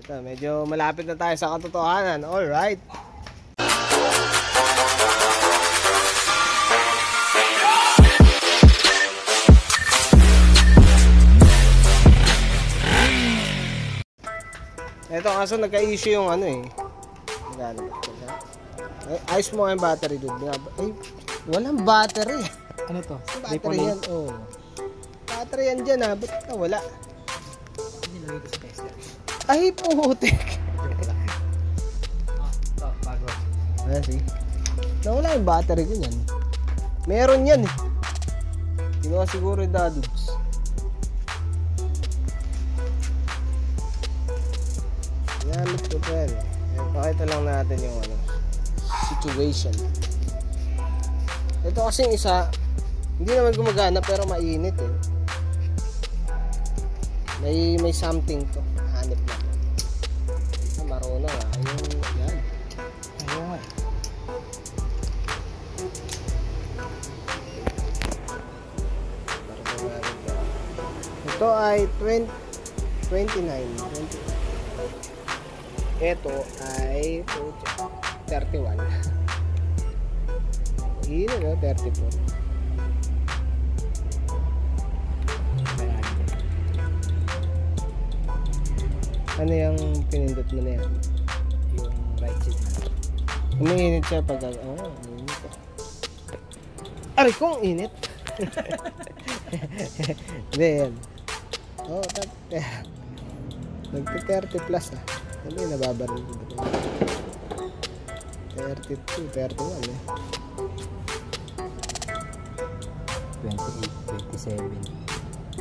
So, medyo malapit na tayo sa katotohanan. Alright. Ito kaso nagka-issue yung ano eh. Ayos mo yung battery dude. Ay, walang battery. Ano to? Battery yan. Oh. Battery yan dyan ha. Ba't na wala? Nilagay ko sa tester. Ay, putik. Bago. Ayan, sige. Nawala yung battery ko yan. Meron yan eh. Ginawa siguro yung dadudes. Gamit ko pa yan eh. Pakita lang natin yung ano, situation. Ito kasing isa, hindi naman gumagana pero mainit eh. May something to. Hanip lang. Marunong ah. Ayun, yan. Ayun nga. Ito ay 29. Ito ay 31. Ini no, 34. Ano yung pinindot mo na yan? Yung right signal. Umiinit siya pag umiinit. Aray kong init. Then, nagti-30 plus ah. Ano yung nababaril ko ba? 32, 31 eh. 28, 27.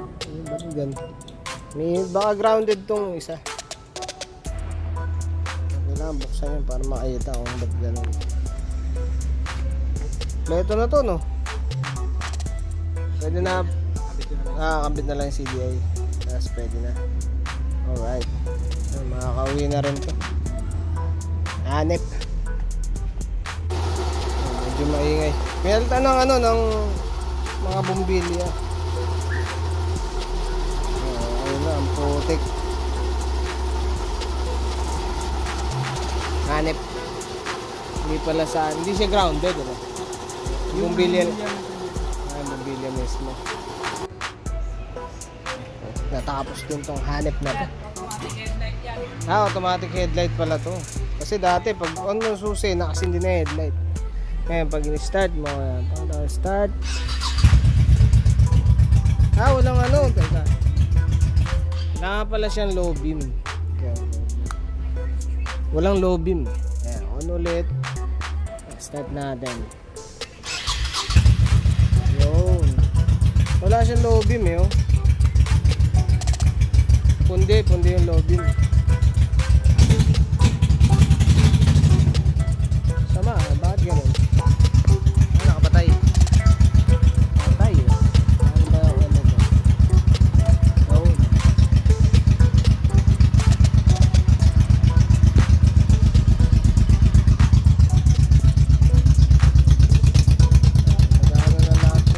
Ano ba ito ganito? Baka grounded tong isa. Kailangan buksan yan para makita kung ba't ganun. Ito na to no? Pwede na. Kabit na lang yung CDI. Tapos pwede na. Alright. Makakauwi na rin to. Hanip. Medyo maingay. Pinalitan ng ano ng mga bumbilya. Ayun na, ang putik. Hanip. Hindi pala sa, hindi siya grounded ano? Yung bumbilya. Ay, bumbilya mismo. Natapos din tong hanip na to. Automatic headlight pala to. Kasi dati pag ano susi, nakasindi na headlight. Ngayon pag in-start mo, pag start. Walang ano, teka. Wala pala siyang low beam. Walang low beam. Ayan, on ulit. Start natin. Yun. Wala siyang low beam eh, oh. Pundi yung low beam. Sama, bakit ganun? Nakapatay. Patay eh. Ano ba yung ano ba? Oh. Nagano na lahat eh.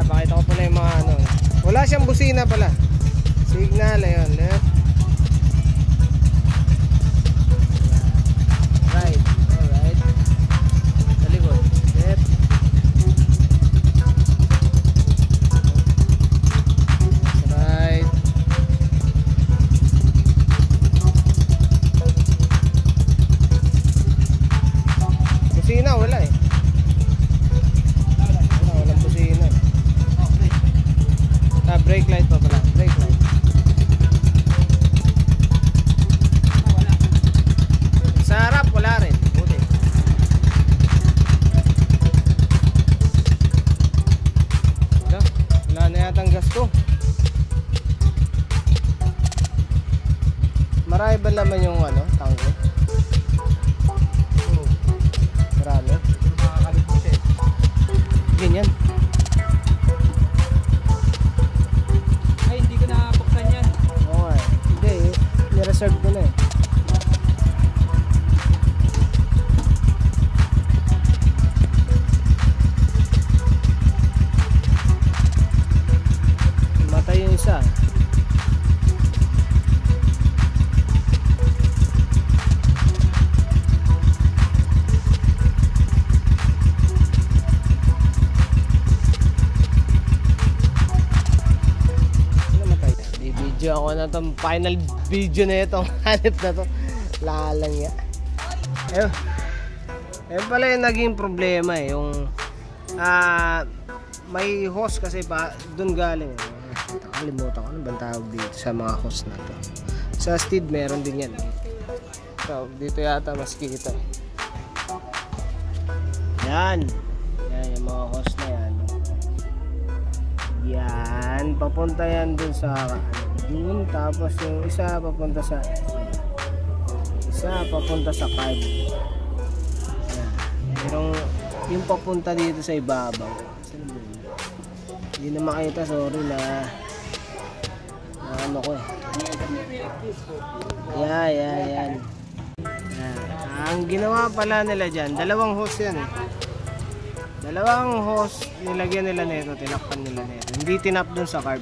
Pakita ko pala yung mga ano. Wala siyang busina pala. Signal, ayun, left. Right, alright. Sa likod, left. Right. Busina, wala eh. Walang busina eh. Brake light pa pala, brake light. Sa harap, wala rin. Buti. Wala na yatang gas to. Marami ba naman yung ano, tangke? Marami. Makakalit mo siya eh. Ganyan. Ay, hindi ko na buksan yan. Oo nga eh. Hindi eh. Nireserve ko na eh. ako na itong final video na itong hanip na to. Lalang ya. Ayun pala yung naging problema eh. Yung may hose kasi pa doon galing. Nakalimutan ko ano bang tawag dito sa mga hose na to. Sa Steed meron din yan. So, dito yata mas kita. Yan. Yan yung mga hose na yan. Yan. Papunta yan dun sa dun. Tapos yung isa papunta sa carb. Yan. Pero yung papunta dito sa ibabaw. Hindi na makita. Sorry na ano ko eh. Yan. Ang ginawa pala nila dyan, dalawang hose yan eh. Dalawang hose, nilagyan nila nito, tinakpan nila nito. Hindi tinap dun sa carb.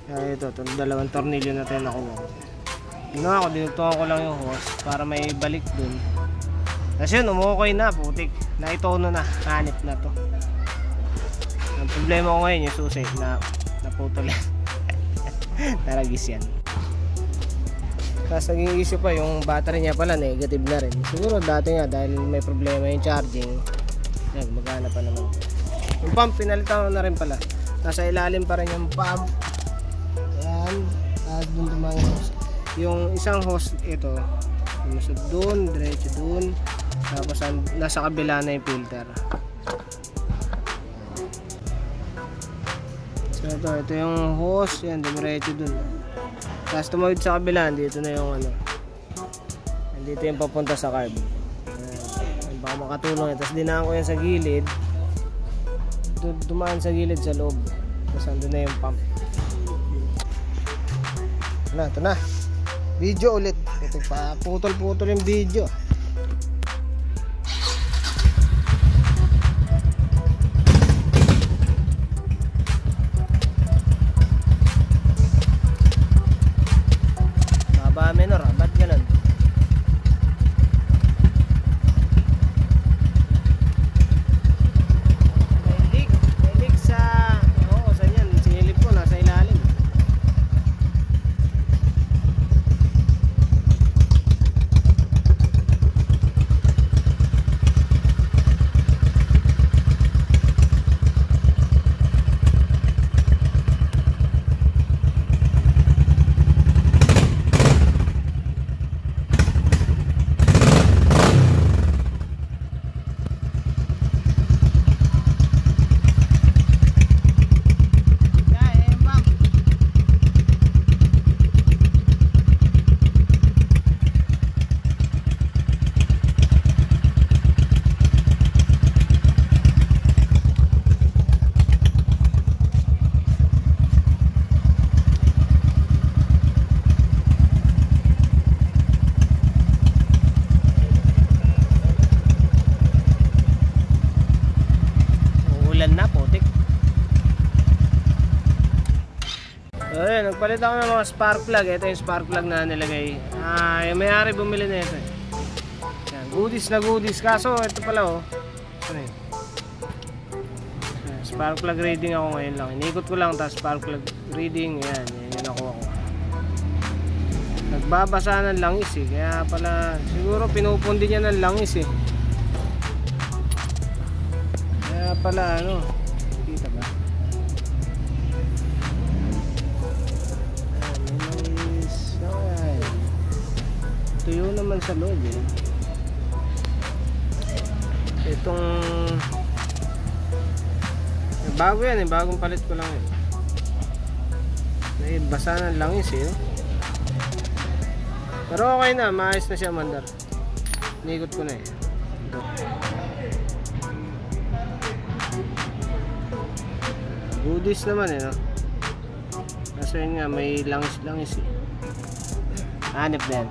Kaya ito, dalawang tornilyo na tayo nakuha. Ginawa ko, dinugtungan ko lang yung hose para may balik dun. Kasi yun, umukoy na, putik. Naitono na, hanip na to. Ang problema ko ngayon, yung susi, naputol yan. Naragis yan. Tapos naging issue pa yung battery niya pala negative na rin. Siguro dati nga dahil may problema yung charging. Yan, magana pa naman. Yung pump pinalitan ko na rin pala. Nasa ilalim pa rin yung pump. Ayan. Tapos dun tumangin hose. Yung isang hose ito. Lumusod dun, diretso dun. Tapos nasa kabila na yung filter. So ito yung hose. Yan, diretso dun. Tapos tumawid sa kabila, dito na yung ano. Dito yung papunta sa carb. Ayan, baka makatulong yan. Tapos dinaan ko yan sa gilid. Dumaan sa gilid sa loob. Tapos andun na yung pump. Ito na. Video ulit. Ito pa, putol-putol yung video. Minor, ba't ganun? May leak sa saan yan? Sinilip ko, nasa ilalim. Ayun, nagpalit ako ng mga spark plug. Ito yung spark plug na nilagay. Yung may-ari bumili na ito. Yan, goodies na goodies. Kaso ito pala oh. Ano yun? Spark plug reading ako ngayon lang. Inikot ko lang, tapos spark plug reading. Yan yung nakuha ko. Nagbabasa ng langis eh. Kaya pala, siguro pinupundi niya ng langis eh. Kaya pala ano, kita ba? Tuyo naman sa loob eh. Itong bago yan eh, bagong palit ko lang yun. Basa ng langis eh. Pero okay na, maayos na siya mandar. Nikot ko na eh. Ito. Goodies naman eh no. Kasi yun nga may langis-langis eh. Hanip na yan.